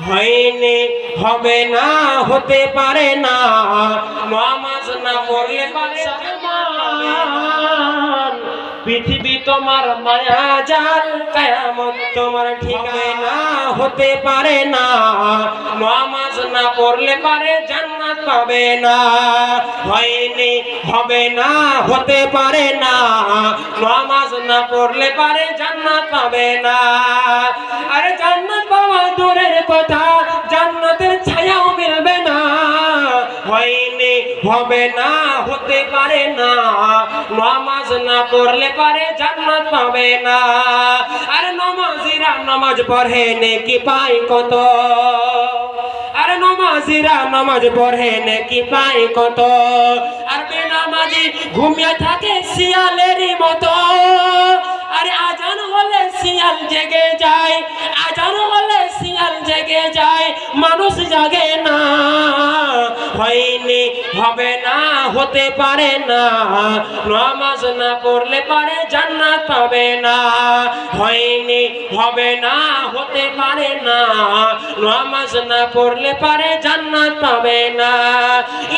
হয়নি, হবে না, হতে পারে না, নামাজ না পড়লে পারে পৃথিবী তোমার মায়া জাল, কিয়ামত তোমার ঠিকানা। হতে পারে না, নামাজ না পড়লে পারে জান্নাত পাবে না। হয়নি, হবে না, হতে পারে না, নামাজ না পড়লে পারে জান্নাত পাবে না। আরে জান্নাত পাওয়া দূরের কথা, জান্নাতের ছায়াও মিলবে না। হয়নি, হবে না, হতে পারে না, নামাজ না পড়লে পারে জান্নাত পাবে না। আর নামাজিরা নামাজ পড়ে নেকি পায় কত, আর নামাজিরা নামাজ পড়ে নেকি পায় কত, আর বেনামাজি ঘুমিয়ে থাকে শিয়ালেরই মতো। আরে আজান হলে শিয়াল জেগে যায়, আজান হলে শিয়াল জেগে যায়, মানুষ জাগে না। হয়নি, হবে না, হতে পারে না, নামাজ না পড়লে পারে জান্নাত পাবে না। হয়নি, হবে না, হতে পারে না, নামাজ না পড়লে পারে জান্নাত পাবে না।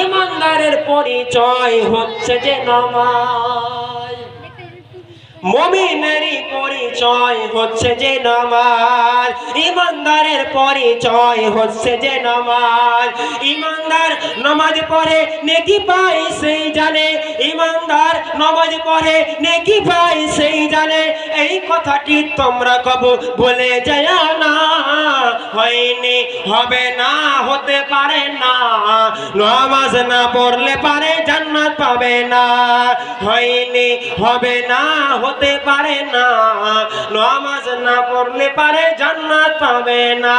ঈমানদারের পরিচয় হচ্ছে যে নামাজ, মুমিনেরই পরিচয় হচ্ছে যে নামাজ, ঈমানদারের পরিচয় হচ্ছে যে নামাজ। ঈমানদার নামাজ পড়ে নেকি পায় সেই জানে, ঈমানদার নামাজ পড়ে নেকি পায় সেই জানে, এই কথাটি তোমরা কবু ভুলে যাও না। হয়নি, হবে না, হতে পারে না, নামাজ না পড়লে পারে জান্নাত পাবে না। হয়নি, হবে না, হতে পারে না, নামাজ না পড়লে পারে জান্নাত পাবে না।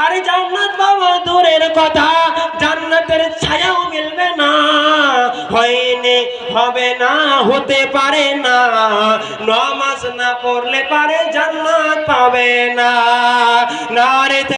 আরে জান্নাত পাওয়া দূরের কথা, জান্নাতের ছায়াও মিলবে না। হয়নি, হবে না, হতে পারে না, নামাজ না পড়লে পারে জান্নাত পাবে না। নারে